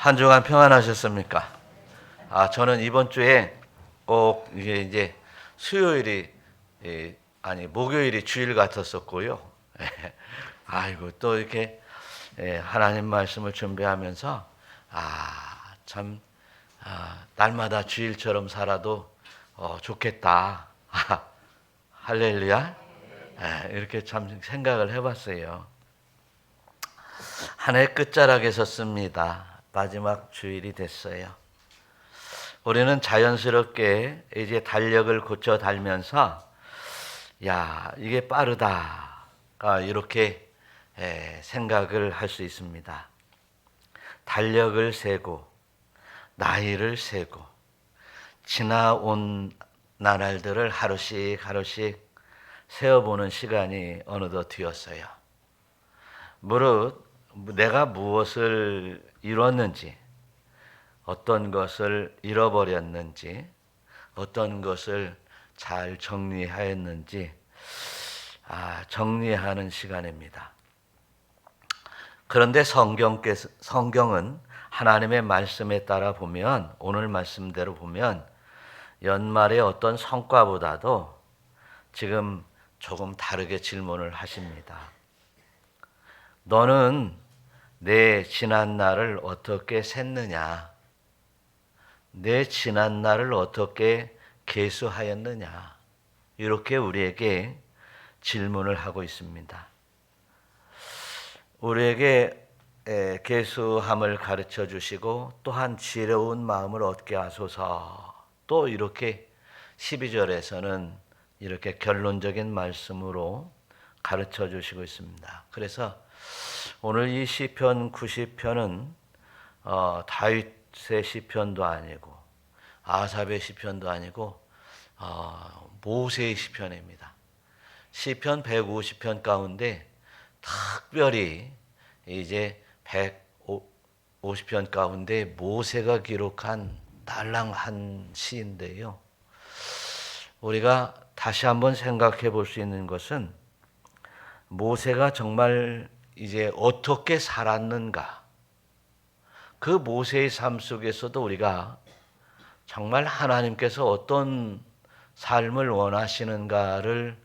한 주간 평안하셨습니까? 저는 이번 주에 꼭 이제 수요일이 목요일이 주일 같았었고요. 아이고 또 이렇게 하나님 말씀을 준비하면서 참 날마다 주일처럼 살아도 좋겠다. 할렐루야. 이렇게 참 생각을 해봤어요. 한 해 끝자락에 섰습니다. 마지막 주일이 됐어요. 우리는 자연스럽게 이제 달력을 고쳐 달면서 이게 빠르다 이렇게 생각을 할 수 있습니다. 달력을 세고 나이를 세고 지나온 나날들을 하루씩 하루씩 세어보는 시간이 어느덧 되었어요. 무릇 내가 무엇을 이뤘는지, 어떤 것을 잃어버렸는지, 어떤 것을 잘 정리하였는지 정리하는 시간입니다. 그런데 성경은 하나님의 말씀에 따라 보면, 오늘 말씀대로 보면 연말의 어떤 성과보다도 지금 조금 다르게 질문을 하십니다. 너는 내 지난 날을 어떻게 샜느냐? 내 지난 날을 어떻게 계수하였느냐? 이렇게 우리에게 질문을 하고 있습니다. 우리에게 계수함을 가르쳐 주시고 또한 지혜로운 마음을 얻게 하소서. 또 이렇게 12절에서는 이렇게 결론적인 말씀으로 가르쳐 주시고 있습니다. 그래서 오늘 이 시편 90편은 다윗의 시편도 아니고 아삽의 시편도 아니고 모세의 시편입니다. 시편 150편 가운데 특별히 이제 150편 가운데 모세가 기록한 딸랑한 시인데요. 우리가 다시 한번 생각해 볼 수 있는 것은 모세가 정말 이제 어떻게 살았는가? 그 모세의 삶 속에서도 우리가 정말 하나님께서 어떤 삶을 원하시는가를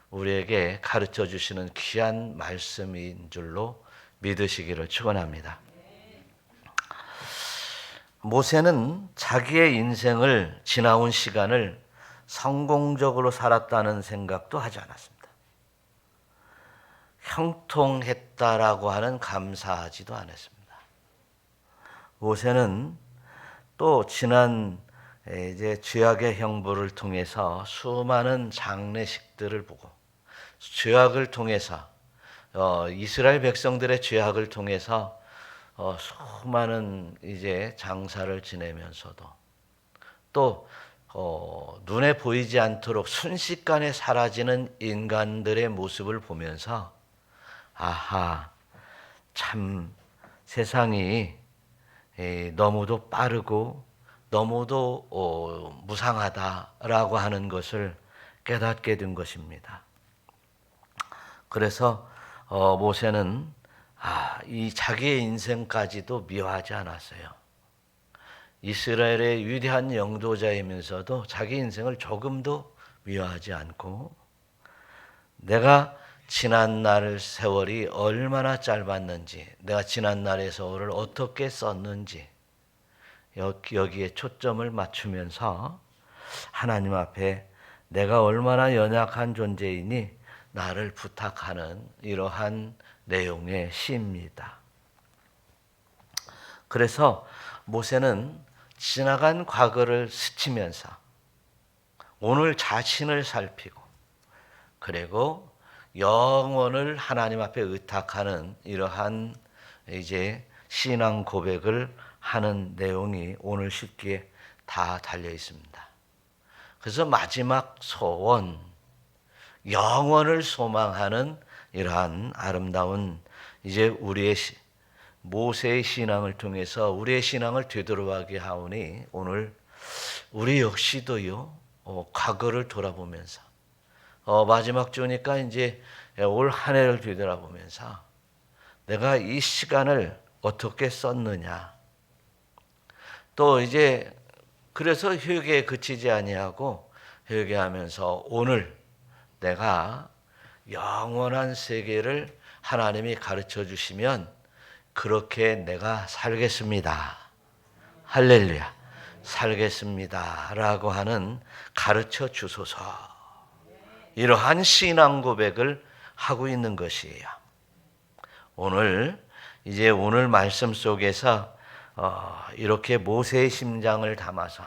우리에게 가르쳐 주시는 귀한 말씀인 줄로 믿으시기를 축원합니다. 모세는 자기의 인생을 지나온 시간을 성공적으로 살았다는 생각도 하지 않았습니다. 형통했다라고 하는 감사하지도 않았습니다. 모세는 또 지난 이제 죄악의 형벌을 통해서 수많은 장례식들을 보고 죄악을 통해서 이스라엘 백성들의 죄악을 통해서 수많은 이제 장사를 지내면서도 또 눈에 보이지 않도록 순식간에 사라지는 인간들의 모습을 보면서 참 세상이 너무도 빠르고 너무도 무상하다라고 하는 것을 깨닫게 된 것입니다. 그래서 모세는 이 자기의 인생까지도 미워하지 않았어요. 이스라엘의 위대한 영도자이면서도 자기 인생을 조금도 미워하지 않고 내가 지난 날 세월이 얼마나 짧았는지, 내가 지난 날의 세월을 어떻게 썼는지 여기에 초점을 맞추면서 하나님 앞에 내가 얼마나 연약한 존재이니 나를 부탁하는 이러한 내용의 시입니다. 그래서 모세는 지나간 과거를 스치면서 오늘 자신을 살피고 그리고 영원을 하나님 앞에 의탁하는 이러한 이제 신앙 고백을 하는 내용이 오늘 쉽게 다 달려 있습니다. 그래서 마지막 소원, 영원을 소망하는 이러한 아름다운 이제 우리의 모세의 신앙을 통해서 우리의 신앙을 되돌아가게 하오니 오늘 우리 역시도요 과거를 돌아보면서 마지막 주니까 이제 올 한 해를 되돌아보면서 내가 이 시간을 어떻게 썼느냐, 또 이제 그래서 회개에 그치지 아니하고 회개하면서 오늘 내가 영원한 세계를 하나님이 가르쳐 주시면 그렇게 내가 살겠습니다. 할렐루야. 살겠습니다. 라고 하는 가르쳐 주소서. 이러한 신앙 고백을 하고 있는 것이에요. 오늘 말씀 속에서 이렇게 모세의 심장을 담아서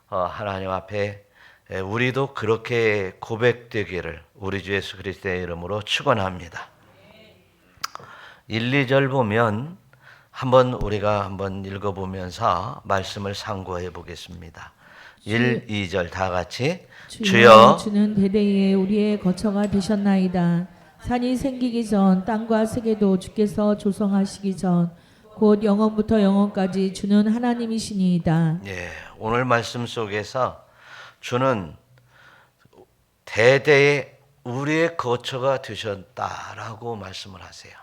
하나님 앞에 우리도 그렇게 고백되기를 우리 주 예수 그리스도의 이름으로 축원합니다. 1, 2절 보면 우리가 한번 읽어보면서 말씀을 상고해 보겠습니다. 1, 2절 다 같이 주여 주는 대대에 우리의 거처가 되셨나이다. 산이 생기기 전 땅과 세계도 주께서 조성하시기 전 곧 영원부터 영원까지 주는 하나님이시니이다. 예, 오늘 말씀 속에서 주는 대대에 우리의 거처가 되셨다라고 말씀을 하세요.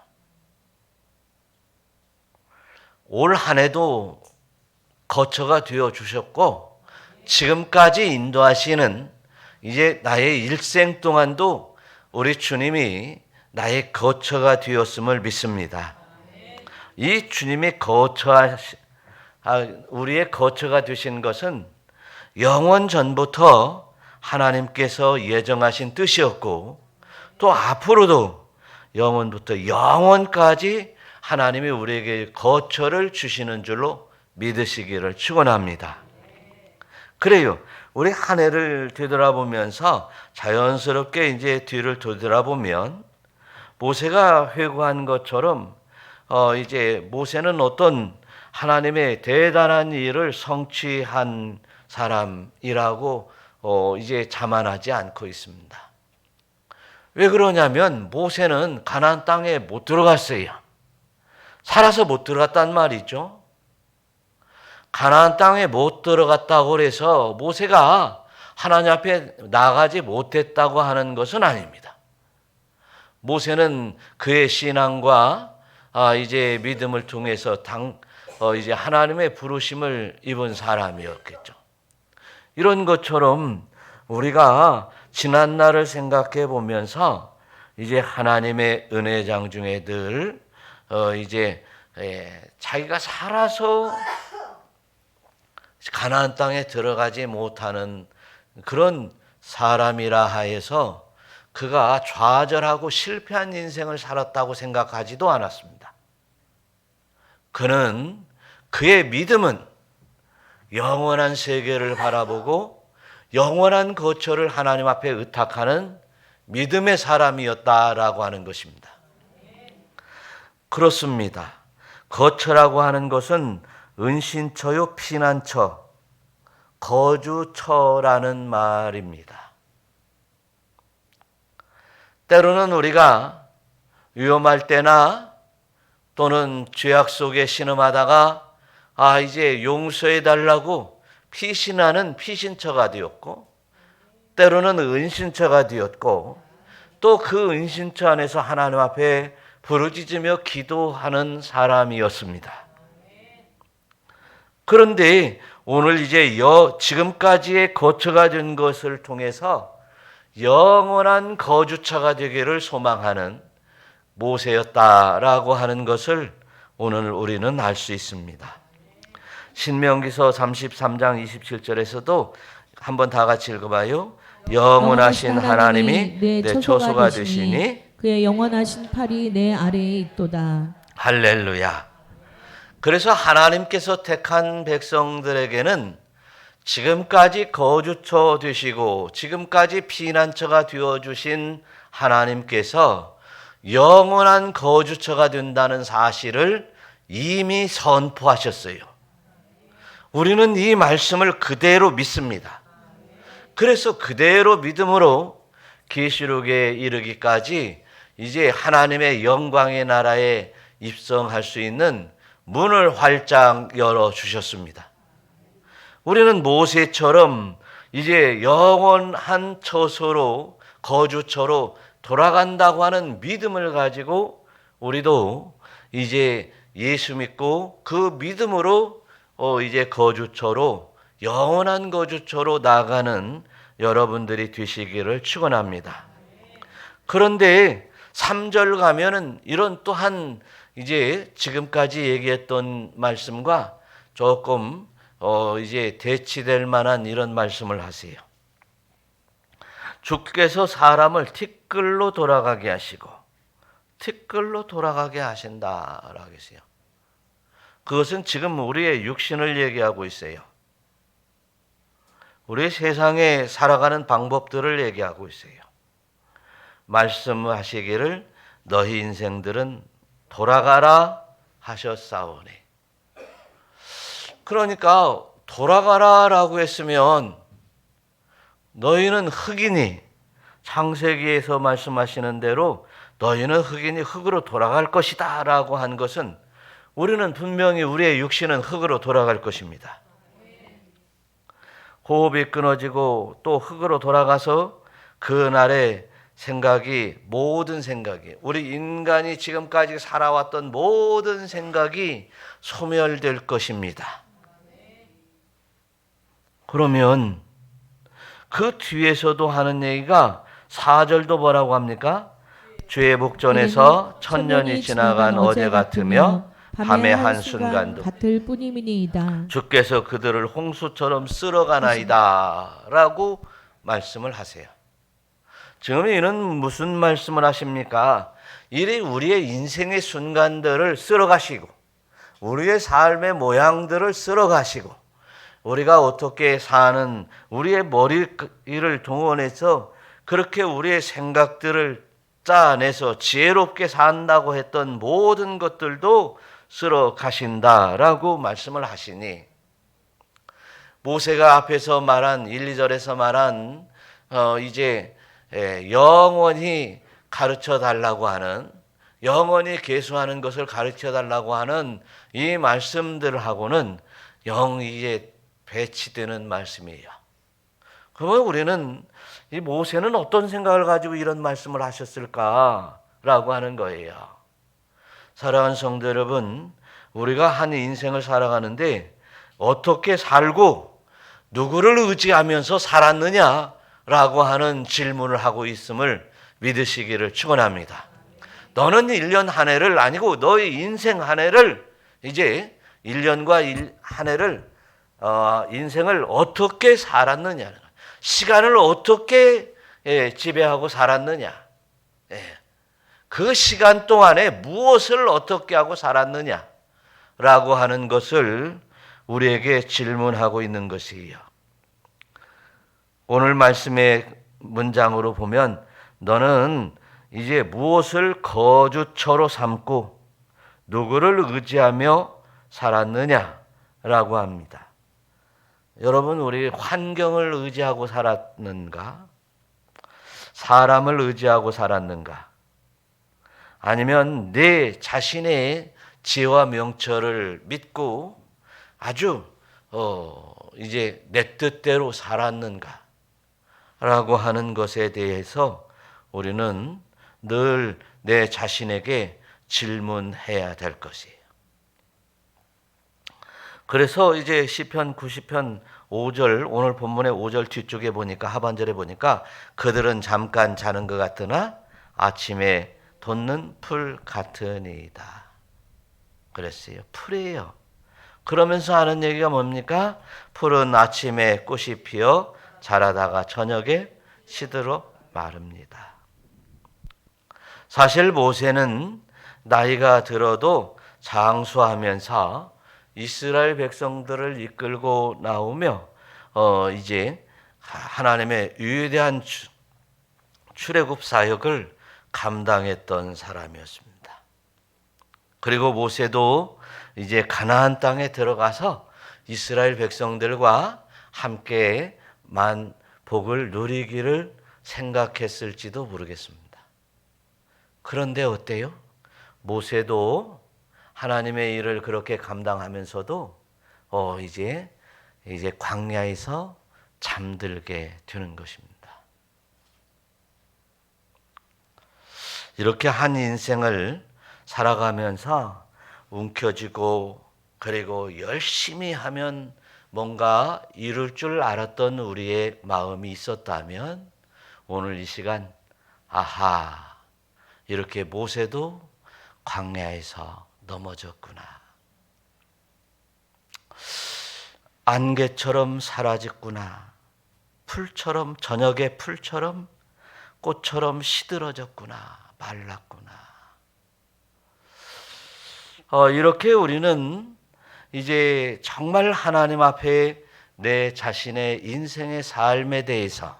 올 한 해도 거처가 되어 주셨고 지금까지 인도하시는 이제 나의 일생 동안도 우리 주님이 나의 거처가 되었음을 믿습니다. 이 주님의 우리의 거처가 되신 것은 영원 전부터 하나님께서 예정하신 뜻이었고 또 앞으로도 영원부터 영원까지 하나님이 우리에게 거처를 주시는 줄로 믿으시기를 축원합니다. 그래요. 우리 한 해를 되돌아보면서 자연스럽게 이제 뒤를 되돌아보면 모세가 회고한 것처럼 이제 모세는 어떤 하나님의 대단한 일을 성취한 사람이라고 이제 자만하지 않고 있습니다. 왜 그러냐면 모세는 가나안 땅에 못 들어갔어요. 살아서 못 들어갔단 말이죠. 가나안 땅에 못 들어갔다고 해서 모세가 하나님 앞에 나가지 못했다고 하는 것은 아닙니다. 모세는 그의 신앙과 이제 믿음을 통해서 이제 하나님의 부르심을 입은 사람이었겠죠. 이런 것처럼 우리가 지난 날을 생각해 보면서 이제 하나님의 은혜장 중에 늘 이제 자기가 살아서 가나안 땅에 들어가지 못하는 그런 사람이라 하여서 그가 좌절하고 실패한 인생을 살았다고 생각하지도 않았습니다. 그의 믿음은 영원한 세계를 바라보고 영원한 거처를 하나님 앞에 의탁하는 믿음의 사람이었다라고 하는 것입니다. 그렇습니다. 거처라고 하는 것은 은신처요 피난처, 거주처라는 말입니다. 때로는 우리가 위험할 때나 또는 죄악 속에 신음하다가 이제 용서해달라고 피신하는 피신처가 되었고 때로는 은신처가 되었고 또 그 은신처 안에서 하나님 앞에 부르짖으며 기도하는 사람이었습니다. 그런데 오늘 이제 지금까지의 거처가 된 것을 통해서 영원한 거주처가 되기를 소망하는 모세였다라고 하는 것을 오늘 우리는 알 수 있습니다. 신명기서 33장 27절에서도 한번 다 같이 읽어봐요. 영원하신 하나님이 내 처소가 되시니 그의 영원하신 팔이 내 아래에 있도다. 할렐루야. 그래서 하나님께서 택한 백성들에게는 지금까지 거주처 되시고 지금까지 피난처가 되어주신 하나님께서 영원한 거주처가 된다는 사실을 이미 선포하셨어요. 우리는 이 말씀을 그대로 믿습니다. 그래서 그대로 믿음으로 계시록에 이르기까지 이제 하나님의 영광의 나라에 입성할 수 있는 문을 활짝 열어주셨습니다. 우리는 모세처럼 이제 영원한 처소로 거주처로 돌아간다고 하는 믿음을 가지고 우리도 이제 예수 믿고 그 믿음으로 이제 거주처로 영원한 거주처로 나가는 여러분들이 되시기를 축원합니다. 그런데 3절 가면은 이런 또한 이제 지금까지 얘기했던 말씀과 조금 이제 대치될 만한 이런 말씀을 하세요. 주께서 사람을 티끌로 돌아가게 하시고 티끌로 돌아가게 하신다라고 했어요. 그것은 지금 우리의 육신을 얘기하고 있어요. 우리 세상에 살아가는 방법들을 얘기하고 있어요. 말씀하시기를 너희 인생들은 돌아가라 하셨사오니. 그러니까 돌아가라라고 했으면 너희는 흙이니, 창세기에서 말씀하시는 대로 너희는 흙이니 흙으로 돌아갈 것이다 라고 한 것은 우리는 분명히 우리의 육신은 흙으로 돌아갈 것입니다. 호흡이 끊어지고 또 흙으로 돌아가서 그날의 생각이, 모든 생각이, 우리 인간이 지금까지 살아왔던 모든 생각이 소멸될 것입니다. 그러면 그 뒤에서도 하는 얘기가 4절도 뭐라고 합니까? 주의 복전에서 천년이 지나간 어제 같으며 밤의 한순간도 같을 뿐이니이다. 주께서 그들을 홍수처럼 쓸어가나이다 라고 말씀을 하세요. 지금 이는 무슨 말씀을 하십니까? 이리 우리의 인생의 순간들을 쓸어가시고 우리의 삶의 모양들을 쓸어가시고 우리가 어떻게 사는 우리의 머리를 동원해서 그렇게 우리의 생각들을 짜내서 지혜롭게 산다고 했던 모든 것들도 쓸어가신다라고 말씀을 하시니, 모세가 앞에서 말한 1, 2절에서 말한 이제 영원히 가르쳐 달라고 하는, 영원히 계수하는 것을 가르쳐 달라고 하는 이 말씀들하고는 영 이제 배치되는 말씀이에요. 그러면 우리는 이 모세는 어떤 생각을 가지고 이런 말씀을 하셨을까라고 하는 거예요. 사랑하는 성도 여러분, 우리가 한 인생을 살아가는데 어떻게 살고 누구를 의지하면서 살았느냐라고 하는 질문을 하고 있음을 믿으시기를 축원합니다. 너는 1년 한 해를 아니고 너의 인생 한 해를, 이제 1년과 한 해를 인생을 어떻게 살았느냐, 시간을 어떻게 지배하고 살았느냐, 그 시간 동안에 무엇을 어떻게 하고 살았느냐라고 하는 것을 우리에게 질문하고 있는 것이에요. 오늘 말씀의 문장으로 보면 너는 이제 무엇을 거주처로 삼고 누구를 의지하며 살았느냐라고 합니다. 여러분, 우리 환경을 의지하고 살았는가? 사람을 의지하고 살았는가? 아니면 내 자신의 지혜와 명철을 믿고 아주 이제 내 뜻대로 살았는가? 라고 하는 것에 대해서 우리는 늘 내 자신에게 질문해야 될 것이에요. 그래서 이제 시편 90편 5절, 오늘 본문의 5절 뒤쪽에 보니까, 하반절에 보니까 그들은 잠깐 자는 것 같으나 아침에 돋는 풀 같으니이다 그랬어요. 풀이에요. 그러면서 하는 얘기가 뭡니까? 풀은 아침에 꽃이 피어 자라다가 저녁에 시들어 마릅니다. 사실 모세는 나이가 들어도 장수하면서 이스라엘 백성들을 이끌고 나오며 이제 하나님의 위대한 출애굽 사역을 감당했던 사람이었습니다. 그리고 모세도 이제 가나안 땅에 들어가서 이스라엘 백성들과 함께 복을 누리기를 생각했을지도 모르겠습니다. 그런데 어때요? 모세도 하나님의 일을 그렇게 감당하면서도 이제 광야에서 잠들게 되는 것입니다. 이렇게 한 인생을 살아가면서 움켜쥐고 그리고 열심히 하면 뭔가 이룰 줄 알았던 우리의 마음이 있었다면 오늘 이 시간 아하, 이렇게 모세도 광야에서 넘어졌구나. 안개처럼 사라졌구나. 풀처럼, 저녁의 풀처럼, 꽃처럼 시들어졌구나. 말랐구나. 이렇게 우리는 이제 정말 하나님 앞에 내 자신의 인생의 삶에 대해서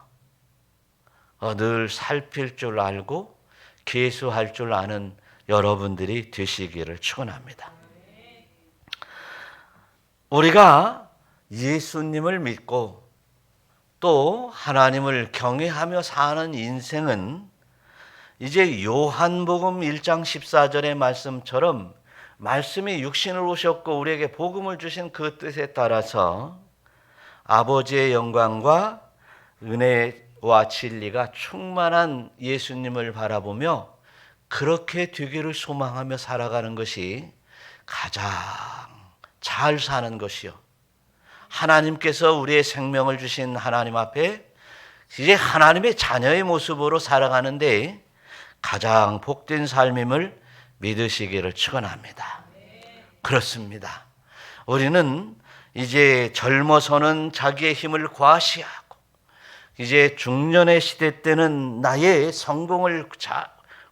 늘 살필 줄 알고 계수할 줄 아는 여러분들이 되시기를 축원합니다. 우리가 예수님을 믿고 또 하나님을 경외하며 사는 인생은 이제 요한복음 1장 14절의 말씀처럼 말씀이 육신으로 오셨고 우리에게 복음을 주신 그 뜻에 따라서 아버지의 영광과 은혜와 진리가 충만한 예수님을 바라보며 그렇게 되기를 소망하며 살아가는 것이 가장 잘 사는 것이요. 하나님께서 우리의 생명을 주신 하나님 앞에 이제 하나님의 자녀의 모습으로 살아가는데 가장 복된 삶임을 믿으시기를 축원합니다. 그렇습니다. 우리는 이제 젊어서는 자기의 힘을 과시하고 이제 중년의 시대 때는 나의 성공을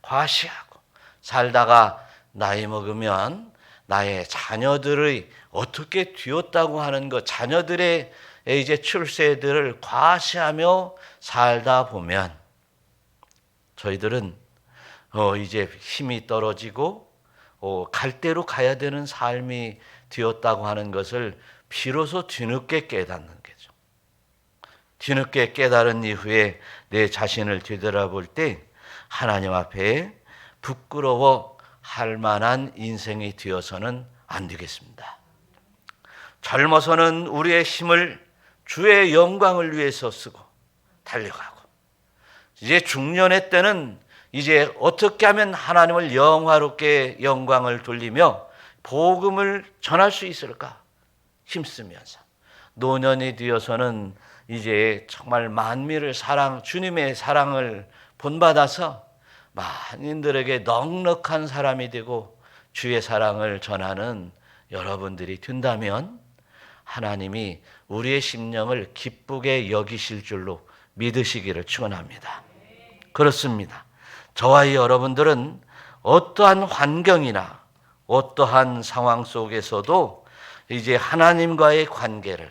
과시하고 살다가 나이 먹으면 나의 자녀들의 어떻게 되었다고 하는 것, 자녀들의 이제 출세들을 과시하며 살다 보면 저희들은 이제 힘이 떨어지고 갈 대로 가야 되는 삶이 되었다고 하는 것을 비로소 뒤늦게 깨닫는 거죠. 뒤늦게 깨달은 이후에 내 자신을 되돌아볼 때 하나님 앞에 부끄러워 할 만한 인생이 되어서는 안 되겠습니다. 젊어서는 우리의 힘을 주의 영광을 위해서 쓰고 달려가고 이제 중년의 때는 이제 어떻게 하면 하나님을 영화롭게 영광을 돌리며 복음을 전할 수 있을까 힘쓰면서 노년이 되어서는 이제 정말 만민을 주님의 사랑을 본받아서 만인들에게 넉넉한 사람이 되고 주의 사랑을 전하는 여러분들이 된다면 하나님이 우리의 심령을 기쁘게 여기실 줄로 믿으시기를 축원합니다. 그렇습니다. 저와 여러분들은 어떠한 환경이나 어떠한 상황 속에서도 이제 하나님과의 관계를,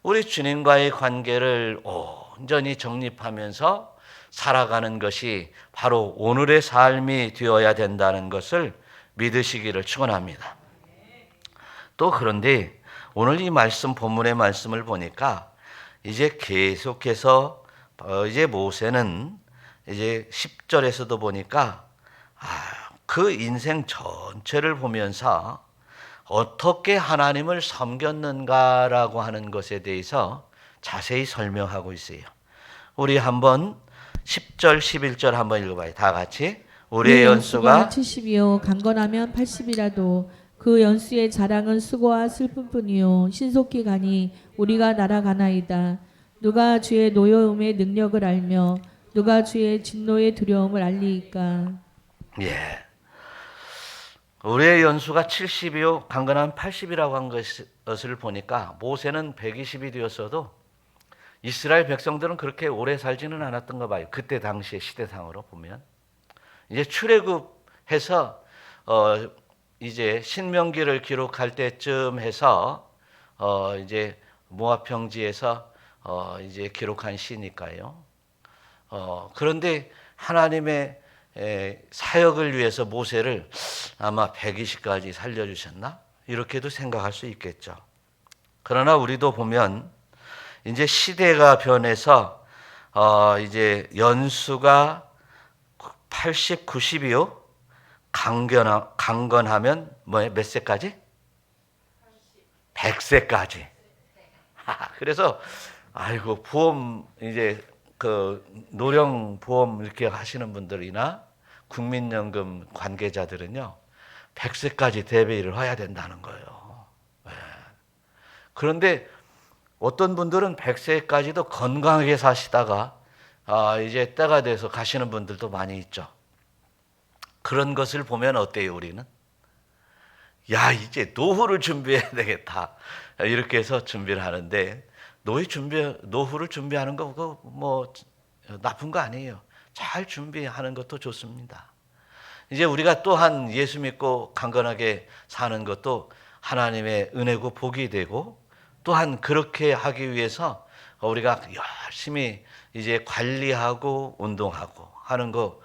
우리 주님과의 관계를 온전히 정립하면서 살아가는 것이 바로 오늘의 삶이 되어야 된다는 것을 믿으시기를 축원합니다. 또 그런데 오늘 이 말씀 본문의 말씀을 보니까 이제 계속해서 이제 모세는 이제 10절에서도 보니까 그 인생 전체를 보면서 어떻게 하나님을 섬겼는가라고 하는 것에 대해서 자세히 설명하고 있어요. 우리 한번 10절, 11절 한번 읽어봐요. 다 같이. 우리의 연수가 70이요 강건하면 80이라도 그 연수의 자랑은 수고와 슬픔뿐이요 신속히 가니 우리가 날아가나이다. 누가 주의 노여움의 능력을 알며 누가 주의 진노의 두려움을 알리이까. 예. 우리의 연수가 70이요 강건하면 80이라고 한 것을 보니까 모세는 120이 되었어도 이스라엘 백성들은 그렇게 오래 살지는 않았던가 봐요. 그때 당시의 시대상으로 보면 이제 출애굽해서 이제 신명기를 기록할 때쯤 해서 이제 모압 평지에서 이제 기록한 시니까요. 그런데 하나님의 사역을 위해서 모세를 아마 120까지 살려주셨나? 이렇게도 생각할 수 있겠죠. 그러나 우리도 보면 이제 시대가 변해서 이제 연수가 80, 90이요. 강건하면 몇 세까지? 100세까지. 그래서 아이고 보험 이제 그 노령 보험 이렇게 하시는 분들이나 국민연금 관계자들은요 100세까지 대비를 해야 된다는 거예요. 왜? 그런데 어떤 분들은 100세까지도 건강하게 사시다가 이제 때가 돼서 가시는 분들도 많이 있죠. 그런 것을 보면 어때요, 우리는? 야, 이제 노후를 준비해야 되겠다. 이렇게 해서 준비를 하는데, 노후를 준비하는 거, 그거 뭐, 나쁜 거 아니에요. 잘 준비하는 것도 좋습니다. 이제 우리가 또한 예수 믿고 강건하게 사는 것도 하나님의 은혜고 복이 되고, 또한 그렇게 하기 위해서 우리가 열심히 이제 관리하고 운동하고 하는 거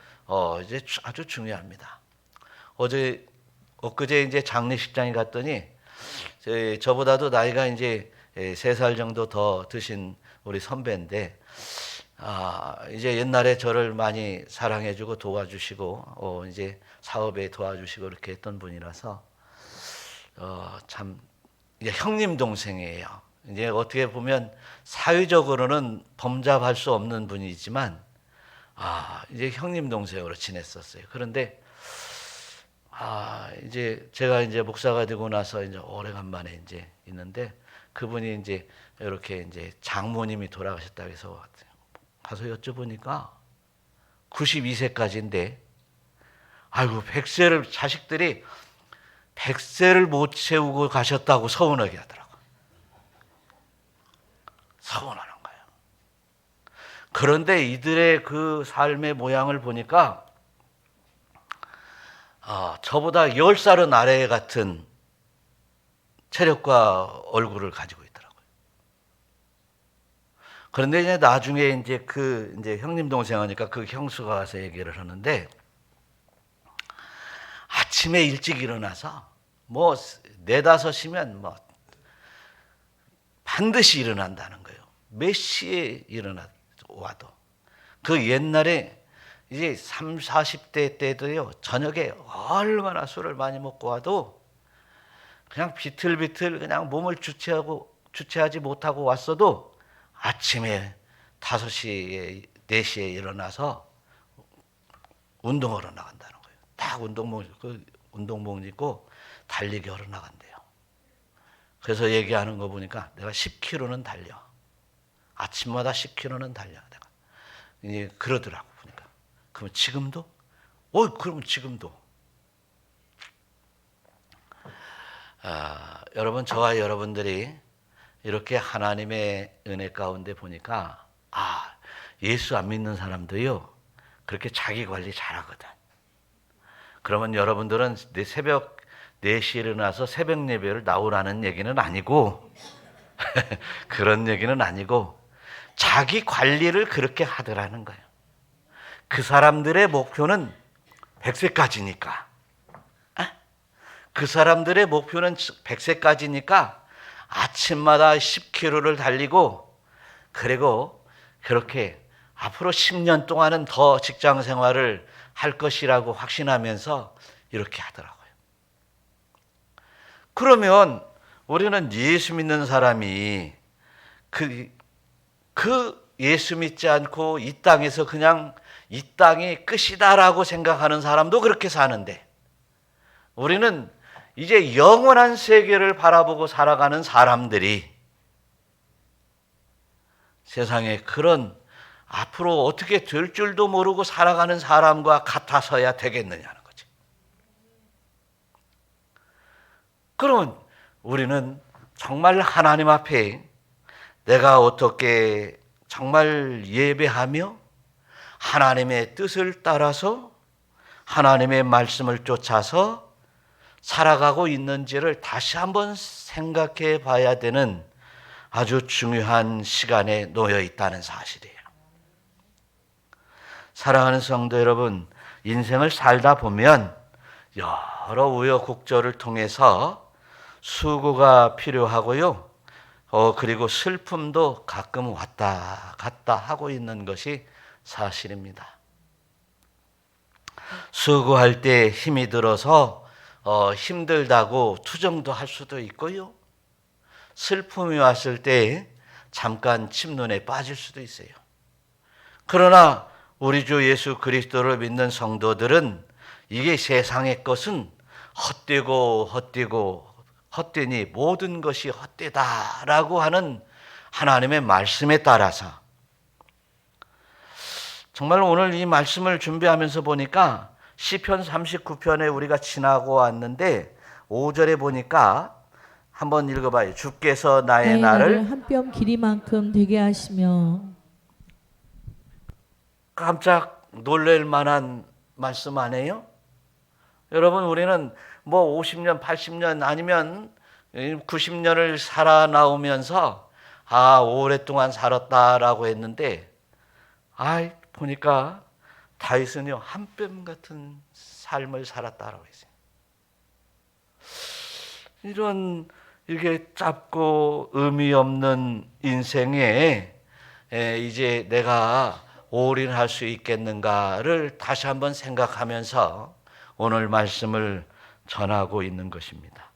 이제 아주 중요합니다. 엊그제 이제 장례식장에 갔더니 저보다도 나이가 이제 3살 정도 더 드신 우리 선배인데 이제 옛날에 저를 많이 사랑해주고 도와주시고 이제 사업에 도와주시고 이렇게 했던 분이라서 참 이제 형님 동생이에요. 이제 어떻게 보면 사회적으로는 범접할 수 없는 분이지만 이제 형님 동생으로 지냈었어요. 그런데 이제 제가 이제 목사가 되고 나서 이제 오래간만에 이제 있는데 그분이 이제 이렇게 이제 장모님이 돌아가셨다고 해서 가서 여쭤보니까 92세까지인데 아이고 100세를 자식들이 100세를 못 채우고 가셨다고 서운하게 하더라고요. 서운하는 거예요. 그런데 이들의 그 삶의 모양을 보니까 저보다 10살은 아래 같은 체력과 얼굴을 가지고 있더라고요. 그런데 이제 나중에 이제 이제 형님 동생하니까 그 형수가 와서 얘기를 하는데 아침에 일찍 일어나서 뭐 4-5시면 뭐 반드시 일어난다는 거예요. 몇 시에 와도. 그 옛날에 이제 30-40대 때도요, 저녁에 얼마나 술을 많이 먹고 와도 그냥 비틀비틀 그냥 몸을 주체하지 못하고 왔어도 아침에 5시에 4시에 일어나서 운동하러 나간다는 거예요. 딱 운동복 입고 달리기 하러 나간대요. 그래서 얘기하는 거 보니까 내가 10km는 달려. 아침마다 10km는 달려. 내가 이제 그러더라고 보니까. 그럼 지금도? 그럼 지금도. 여러분 저와 여러분들이 이렇게 하나님의 은혜 가운데 보니까 예수 안 믿는 사람도요 그렇게 자기 관리 잘하거든. 그러면 여러분들은 새벽 4시에 일어나서 새벽 예배를 나오라는 얘기는 아니고 그런 얘기는 아니고 자기 관리를 그렇게 하더라는 거예요. 그 사람들의 목표는 100세까지니까. 그 사람들의 목표는 100세까지니까 아침마다 10km를 달리고 그리고 그렇게 앞으로 10년 동안은 더 직장 생활을 할 것이라고 확신하면서 이렇게 하더라고요. 그러면 우리는 예수 믿는 사람이 그 예수 믿지 않고 이 땅에서 그냥 이 땅이 끝이다라고 생각하는 사람도 그렇게 사는데 우리는 이제 영원한 세계를 바라보고 살아가는 사람들이 세상에 그런 앞으로 어떻게 될 줄도 모르고 살아가는 사람과 같아서야 되겠느냐는 거지. 그러면 우리는 정말 하나님 앞에 내가 어떻게 정말 예배하며 하나님의 뜻을 따라서 하나님의 말씀을 쫓아서 살아가고 있는지를 다시 한번 생각해 봐야 되는 아주 중요한 시간에 놓여 있다는 사실이에요. 사랑하는 성도 여러분, 인생을 살다 보면 여러 우여곡절을 통해서 수고가 필요하고요. 그리고 슬픔도 가끔 왔다 갔다 하고 있는 것이 사실입니다. 수고할 때 힘이 들어서 힘들다고 투정도 할 수도 있고요. 슬픔이 왔을 때 잠깐 침눈에 빠질 수도 있어요. 그러나 우리 주 예수 그리스도를 믿는 성도들은 이게 세상의 것은 헛되고 헛되니 모든 것이 헛되다라고 하는 하나님의 말씀에 따라서 정말 오늘 이 말씀을 준비하면서 보니까 시편 39편에 우리가 지나고 왔는데 5절에 보니까 한번 읽어봐요. 주께서 나의 나를 한 뼘 길이만큼 되게 하시며. 깜짝 놀랄 만한 말씀 아니에요? 여러분, 우리는 뭐 50년, 80년 아니면 90년을 살아 나오면서 오랫동안 살았다라고 했는데 보니까 다윗은요 한 뼘 같은 삶을 살았다라고 했어요. 이게 짧고 의미 없는 인생에 이제 내가 올인할 수 있겠는가를 다시 한번 생각하면서 오늘 말씀을 전하고 있는 것입니다.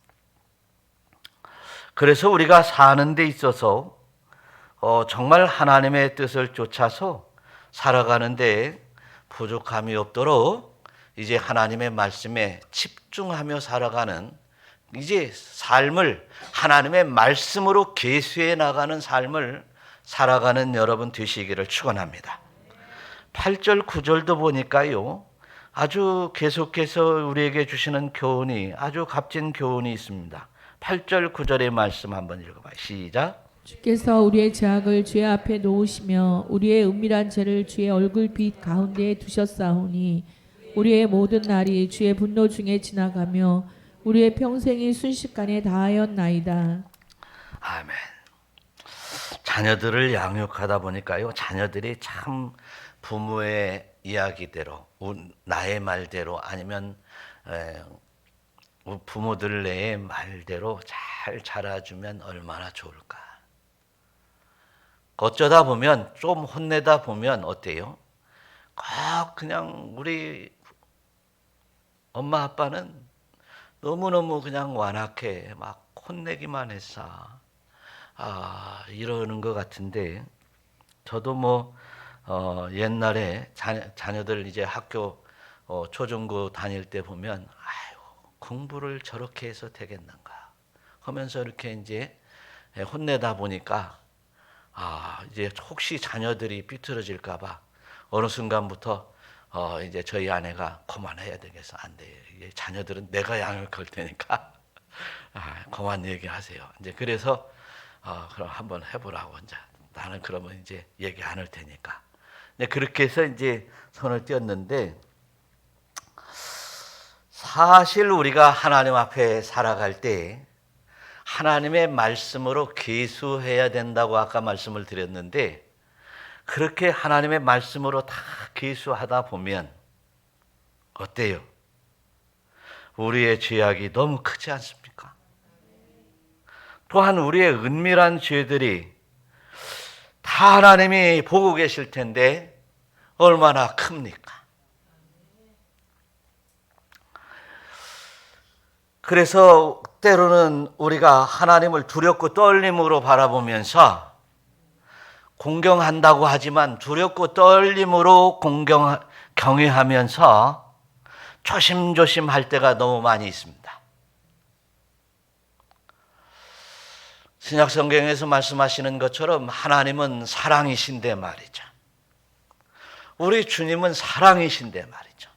그래서 우리가 사는 데 있어서 정말 하나님의 뜻을 쫓아서 살아가는데 부족함이 없도록 이제 하나님의 말씀에 집중하며 살아가는 이제 삶을 하나님의 말씀으로 계수해 나가는 삶을 살아가는 여러분 되시기를 축원합니다. 8절 9절도 보니까요 아주 계속해서 우리에게 주시는 교훈이 아주 값진 교훈이 있습니다. 8절 9절의 말씀 한번 읽어봐요. 시작. 주께서 우리의 죄악을 주의 앞에 놓으시며 우리의 은밀한 죄를 주의 얼굴빛 가운데에 두셨사오니 우리의 모든 날이 주의 분노 중에 지나가며 우리의 평생이 순식간에 다하였나이다. 아멘. 자녀들을 양육하다 보니까요 자녀들이 참 부모의 이야기대로 나의 말대로 아니면 부모들의 말대로 잘 자라주면 얼마나 좋을까. 어쩌다 보면 좀 혼내다 보면 어때요? 그냥 우리 엄마 아빠는 너무너무 그냥 완악해 막 혼내기만 했어. 이러는 것 같은데 저도 옛날에 자녀들 이제 학교 초중고 다닐 때 보면 공부를 저렇게 해서 되겠는가 하면서 이렇게 이제 혼내다 보니까 이제 혹시 자녀들이 삐뚤어질까 봐 어느 순간부터 이제 저희 아내가 그만해야 되겠어. 안 돼. 이제 자녀들은 내가 양육할 테니까 그만 얘기하세요. 이제 그래서 그럼 한번 해보라고 이제 나는 그러면 이제 얘기 안 할 테니까. 그렇게 해서 이제 손을 띄었는데 사실 우리가 하나님 앞에 살아갈 때 하나님의 말씀으로 계수해야 된다고 아까 말씀을 드렸는데 그렇게 하나님의 말씀으로 다 계수하다 보면 어때요? 우리의 죄악이 너무 크지 않습니까? 또한 우리의 은밀한 죄들이 다 하나님이 보고 계실 텐데 얼마나 큽니까? 그래서 때로는 우리가 하나님을 두렵고 떨림으로 바라보면서 공경한다고 하지만 두렵고 떨림으로 경외하면서 조심조심 할 때가 너무 많이 있습니다. 신약성경에서 말씀하시는 것처럼 하나님은 사랑이신데 말이죠. 우리 주님은 사랑이신데 말이죠.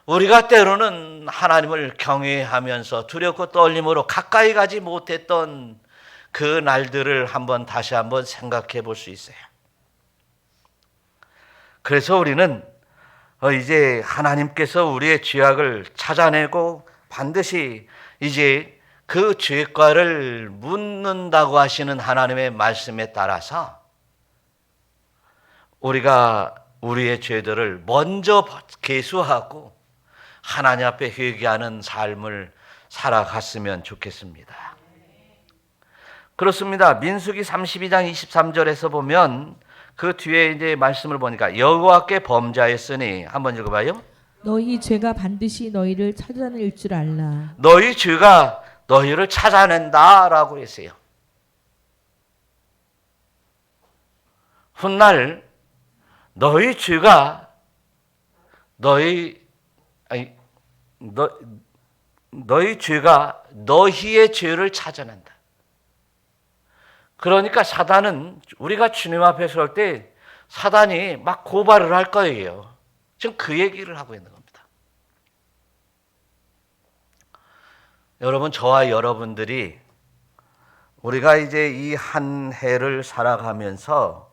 우리가 때로는 하나님을 경외하면서 두렵고 떨림으로 가까이 가지 못했던 그 날들을 다시 한번 생각해 볼 수 있어요. 그래서 우리는 이제 하나님께서 우리의 죄악을 찾아내고 반드시 이제 그 죄과를 묻는다고 하시는 하나님의 말씀에 따라서 우리가 우리의 죄들을 먼저 계수하고 하나님 앞에 회개하는 삶을 살아갔으면 좋겠습니다. 그렇습니다. 민수기 32장 23절에서 보면 그 뒤에 이제 말씀을 보니까 여호와께 범죄하였으니 한번 읽어봐요. 너희 죄가 반드시 너희를 찾아낼 줄 알라. 너희 죄가 너희를 찾아낸다라고 했어요. 훗날 너희 죄가 너희 죄가 너희의 죄를 찾아낸다. 그러니까 사단은 우리가 주님 앞에 설 때 사단이 막 고발을 할 거예요. 지금 그 얘기를 하고 있는 겁니다. 여러분, 저와 여러분들이 우리가 이제 이 한 해를 살아가면서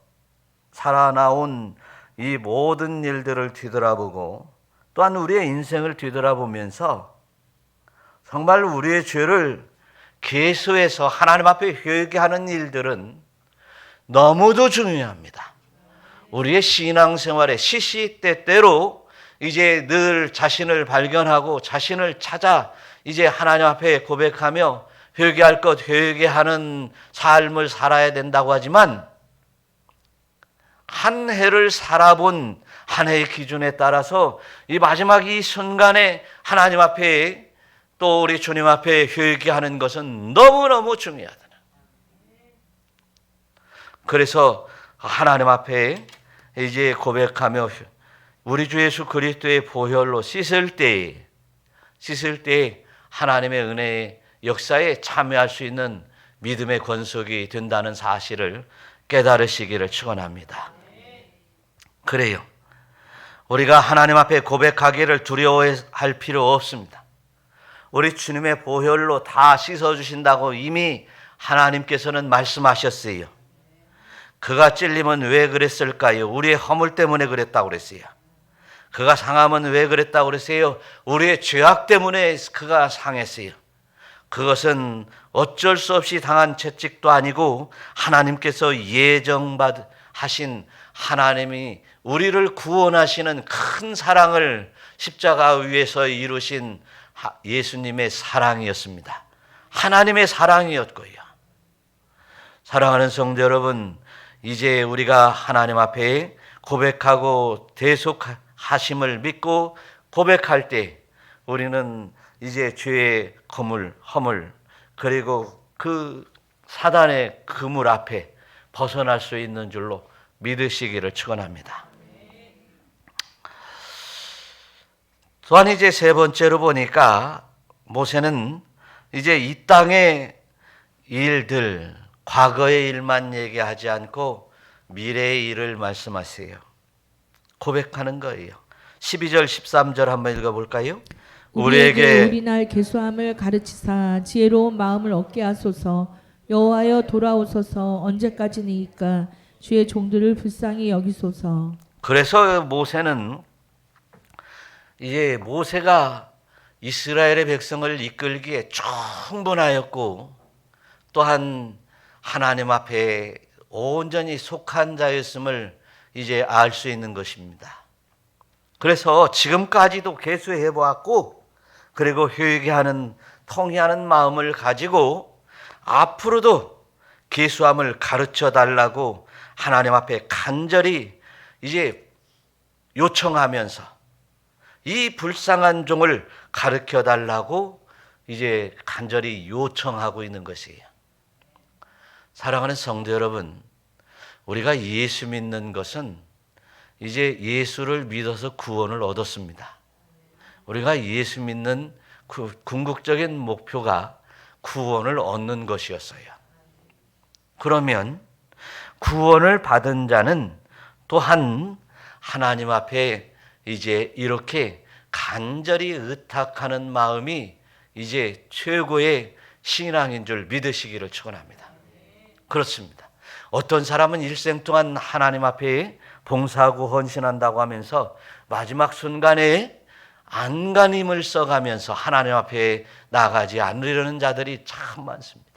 살아나온 이 모든 일들을 뒤돌아보고 또한 우리의 인생을 뒤돌아보면서 정말 우리의 죄를 계수해서 하나님 앞에 회개하는 일들은 너무도 중요합니다. 우리의 신앙생활에 시시때때로 이제 늘 자신을 발견하고 자신을 찾아 이제 하나님 앞에 고백하며 회개할 것 회개하는 삶을 살아야 된다고 하지만 한 해를 살아본 한 해의 기준에 따라서 이 마지막 이 순간에 하나님 앞에 또 우리 주님 앞에 회개하는 것은 너무너무 중요하다. 그래서 하나님 앞에 이제 고백하며 우리 주 예수 그리스도의 보혈로 씻을 때 하나님의 은혜의 역사에 참여할 수 있는 믿음의 권속이 된다는 사실을 깨달으시기를 축원합니다. 그래요. 우리가 하나님 앞에 고백하기를 두려워할 필요 없습니다. 우리 주님의 보혈로 다 씻어주신다고 이미 하나님께서는 말씀하셨어요. 그가 찔림은 왜 그랬을까요? 우리의 허물 때문에 그랬다고 그랬어요. 그가 상함은 왜 그랬다고 그랬어요? 우리의 죄악 때문에 그가 상했어요. 그것은 어쩔 수 없이 당한 채찍도 아니고 하나님께서 예정하신 하나님이 우리를 구원하시는 큰 사랑을 십자가 위에서 이루신 예수님의 사랑이었습니다. 하나님의 사랑이었고요. 사랑하는 성도 여러분, 이제 우리가 하나님 앞에 고백하고 대속하심을 믿고 고백할 때 우리는 이제 죄의 허물 그리고 그 사단의 그물 앞에 벗어날 수 있는 줄로 믿으시기를 축원합니다. 또한 이제 세 번째로 보니까 모세는 이제 이 땅의 일들, 과거의 일만 얘기하지 않고 미래의 일을 말씀하세요. 고백하는 거예요. 12절 13절 한번 읽어볼까요? 우리에게 우리날 계수함을 가르치사 지혜로운 마음을 얻게 하소서. 여호와여 돌아오소서. 언제까지니까 주의 종들을 불쌍히 여기소서. 그래서 모세는 이제 모세가 이스라엘의 백성을 이끌기에 충분하였고 또한 하나님 앞에 온전히 속한 자였음을 이제 알 수 있는 것입니다. 그래서 지금까지도 계수해 보았고 그리고 회개하는 통회하는 마음을 가지고 앞으로도 계수함을 가르쳐 달라고 하나님 앞에 간절히 이제 요청하면서 이 불쌍한 종을 가르쳐 달라고 이제 간절히 요청하고 있는 것이에요. 사랑하는 성도 여러분, 우리가 예수 믿는 것은 이제 예수를 믿어서 구원을 얻었습니다. 우리가 예수 믿는 그 궁극적인 목표가 구원을 얻는 것이었어요. 그러면 구원을 받은 자는 또한 하나님 앞에 이제 이렇게 간절히 의탁하는 마음이 이제 최고의 신앙인 줄 믿으시기를 축원합니다. 그렇습니다. 어떤 사람은 일생 동안 하나님 앞에 봉사하고 헌신한다고 하면서 마지막 순간에 안간힘을 써가면서 하나님 앞에 나가지 않으려는 자들이 참 많습니다.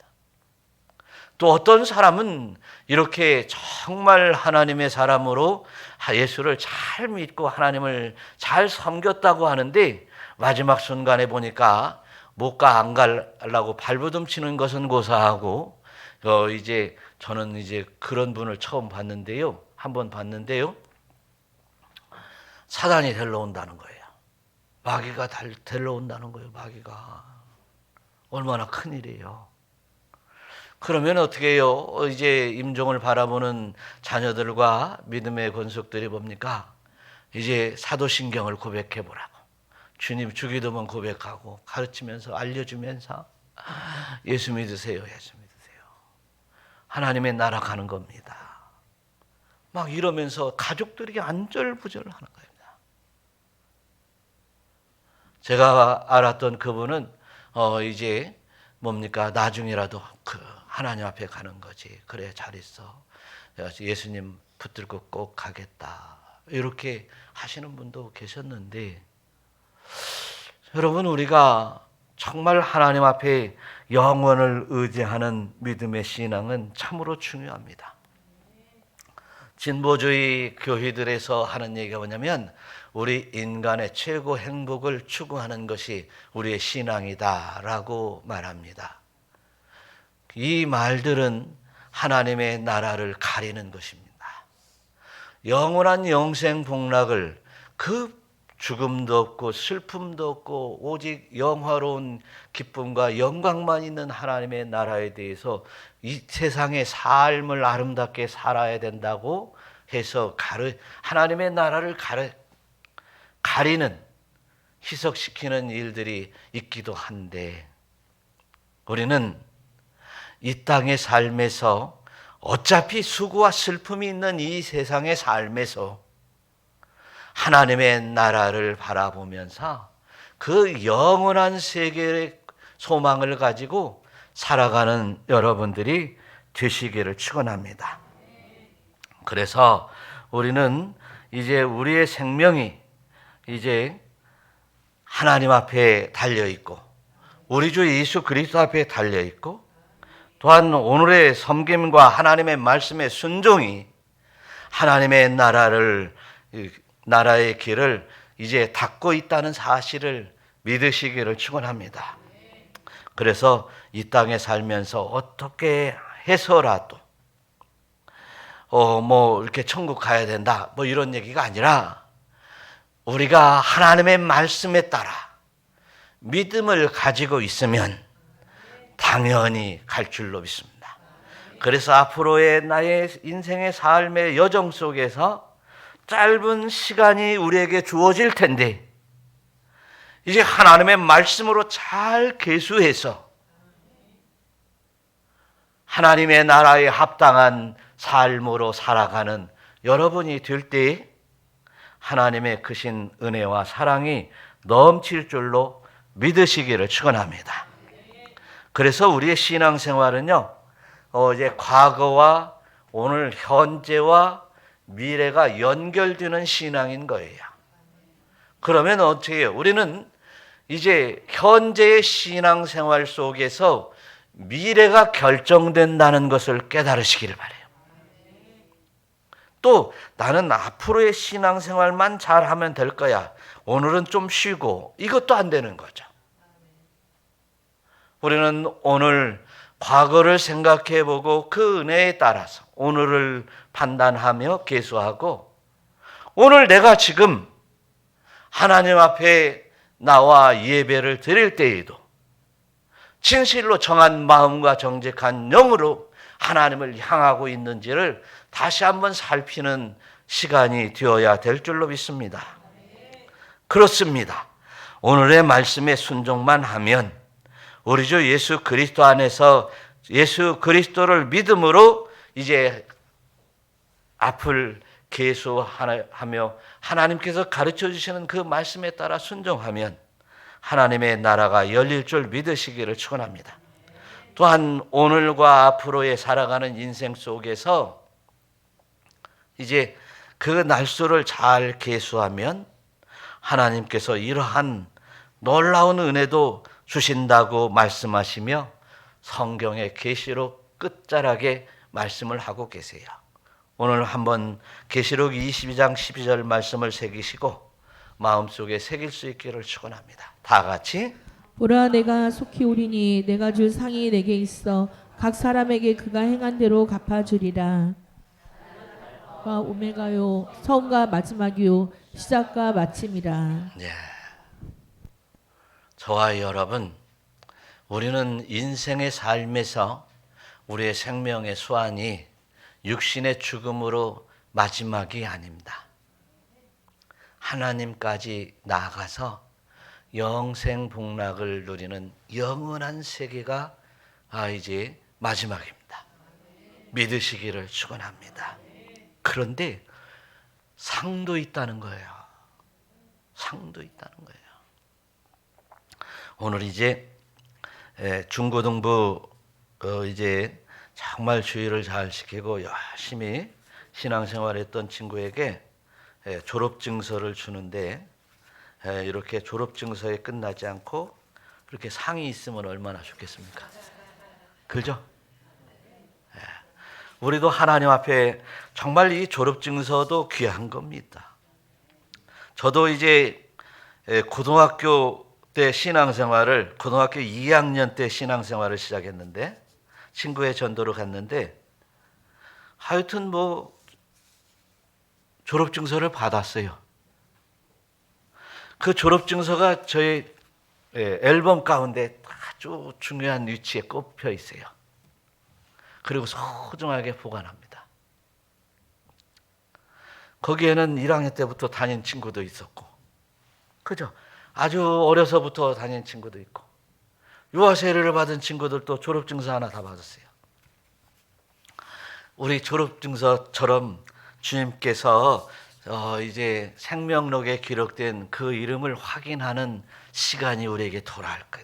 또 어떤 사람은 이렇게 정말 하나님의 사람으로 예수를 잘 믿고 하나님을 잘 섬겼다고 하는데 마지막 순간에 보니까 못 가 안 가려고 발버둥 치는 것은 고사하고 이제 저는 이제 그런 분을 처음 봤는데요. 한번 봤는데요. 사단이 데려온다는 거예요. 마귀가 데려온다는 거예요. 마귀가. 얼마나 큰일이에요. 그러면 어떻게 해요? 이제 임종을 바라보는 자녀들과 믿음의 권속들이 뭡니까? 이제 사도신경을 고백해 보라고. 주님 주기도만 고백하고 가르치면서 알려주면서 예수 믿으세요. 예수 믿으세요. 하나님의 나라 가는 겁니다. 막 이러면서 가족들이 안절부절하는 겁니다. 제가 알았던 그분은 이제 뭡니까? 나중이라도 그 하나님 앞에 가는 거지. 그래 잘 있어. 예수님 붙들고 꼭 가겠다. 이렇게 하시는 분도 계셨는데 여러분 우리가 정말 하나님 앞에 영원을 의지하는 믿음의 신앙은 참으로 중요합니다. 진보주의 교회들에서 하는 얘기가 뭐냐면 우리 인간의 최고 행복을 추구하는 것이 우리의 신앙이다라고 말합니다. 이 말들은 하나님의 나라를 가리는 것입니다. 영원한 영생 복락을 그 죽음도 없고 슬픔도 없고 오직 영화로운 기쁨과 영광만 있는 하나님의 나라에 대해서 이 세상의 삶을 아름답게 살아야 된다고 해서 하나님의 나라를 가리는 희석시키는 일들이 있기도 한데 우리는 이 땅의 삶에서 어차피 수고와 슬픔이 있는 이 세상의 삶에서 하나님의 나라를 바라보면서 그 영원한 세계의 소망을 가지고 살아가는 여러분들이 되시기를 축원합니다. 그래서 우리는 이제 우리의 생명이 이제 하나님 앞에 달려 있고 우리 주 예수 그리스도 앞에 달려 있고 또한 오늘의 섬김과 하나님의 말씀의 순종이 하나님의 나라의 길을 이제 닫고 있다는 사실을 믿으시기를 축원합니다. 그래서 이 땅에 살면서 어떻게 해서라도 이렇게 천국 가야 된다 이런 얘기가 아니라 우리가 하나님의 말씀에 따라 믿음을 가지고 있으면 당연히 갈 줄로 믿습니다. 그래서 앞으로의 나의 인생의 삶의 여정 속에서 짧은 시간이 우리에게 주어질 텐데 이제 하나님의 말씀으로 잘 계수해서 하나님의 나라에 합당한 삶으로 살아가는 여러분이 될 때 하나님의 크신 은혜와 사랑이 넘칠 줄로 믿으시기를 축원합니다. 그래서 우리의 신앙생활은요, 이제 과거와 오늘 현재와 미래가 연결되는 신앙인 거예요. 그러면 어떻게 해요? 우리는 이제 현재의 신앙생활 속에서 미래가 결정된다는 것을 깨달으시기를 바라요. 또 나는 앞으로의 신앙생활만 잘하면 될 거야. 오늘은 좀 쉬고 이것도 안 되는 거죠. 우리는 오늘 과거를 생각해 보고 그 은혜에 따라서 오늘을 판단하며 계수하고 오늘 내가 지금 하나님 앞에 나와 예배를 드릴 때에도 진실로 정한 마음과 정직한 영으로 하나님을 향하고 있는지를 다시 한번 살피는 시간이 되어야 될 줄로 믿습니다. 그렇습니다. 오늘의 말씀에 순종만 하면 우리 주 예수 그리스도 안에서 예수 그리스도를 믿음으로 이제 앞을 계수하며 하나님께서 가르쳐 주시는 그 말씀에 따라 순종하면 하나님의 나라가 열릴 줄 믿으시기를 축원합니다. 또한 오늘과 앞으로의 살아가는 인생 속에서 이제 그 날수를 잘 계수하면 하나님께서 이러한 놀라운 은혜도 주신다고 말씀하시며 성경의 계시록 끝자락에 말씀을 하고 계세요. 오늘 한번 계시록 22장 12절 말씀을 새기시고 마음속에 새길 수 있기를 축원합니다. 다 같이 보라 내가 속히 오리니 내가 줄 상이 내게 있어 각 사람에게 그가 행한 대로 갚아주리라. 오메가요 처음과 마지막이요 시작과 마침이라. 네. 저와 여러분, 우리는 인생의 삶에서 우리의 생명의 수완이 육신의 죽음으로 마지막이 아닙니다. 하나님까지 나아가서 영생 복락을 누리는 영원한 세계가 이제 마지막입니다. 믿으시기를 축원합니다. 그런데 상도 있다는 거예요. 상도 있다는 거예요. 오늘 이제 중고등부 이제 정말 주의를 잘 지키고 열심히 신앙생활했던 친구에게 졸업증서를 주는데 이렇게 졸업증서에 끝나지 않고 이렇게 상이 있으면 얼마나 좋겠습니까? 그죠? 우리도 하나님 앞에 정말 이 졸업증서도 귀한 겁니다. 저도 이제 고등학교 때 신앙생활을 고등학교 2학년 때 신앙생활을 시작했는데 친구의 전도로 갔는데 하여튼 뭐 졸업증서를 받았어요. 그 졸업증서가 저희 앨범 가운데 아주 중요한 위치에 꼽혀 있어요. 그리고 소중하게 보관합니다. 거기에는 1학년 때부터 다닌 친구도 있었고, 그죠? 아주 어려서부터 다닌 친구도 있고, 유아 세례를 받은 친구들도 졸업증서 하나 다 받았어요. 우리 졸업증서처럼 주님께서 이제 생명록에 기록된 그 이름을 확인하는 시간이 우리에게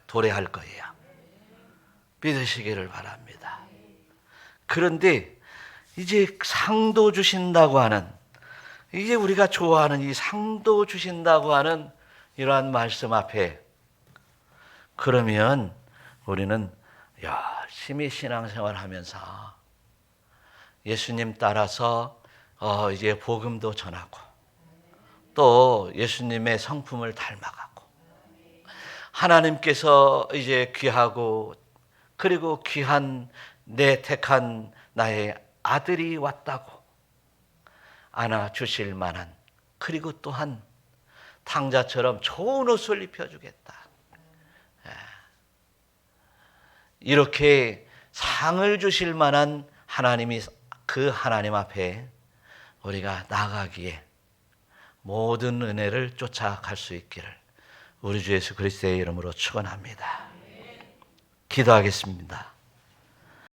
도래할 거예요. 믿으시기를 바랍니다. 그런데 이제 상도 주신다고 하는, 이제 우리가 좋아하는 이 상도 주신다고 하는 이러한 말씀 앞에 그러면 우리는 열심히 신앙생활 하면서 예수님 따라서 이제 복음도 전하고 또 예수님의 성품을 닮아가고 하나님께서 이제 귀하고 그리고 귀한 내 택한 나의 아들이 왔다고 안아주실 만한, 그리고 또한 탕자처럼 좋은 옷을 입혀주겠다, 이렇게 상을 주실 만한 하나님이, 그 하나님 앞에 우리가 나가기에 모든 은혜를 쫓아갈 수 있기를 우리 주 예수 그리스도의 이름으로 축원합니다. 기도하겠습니다.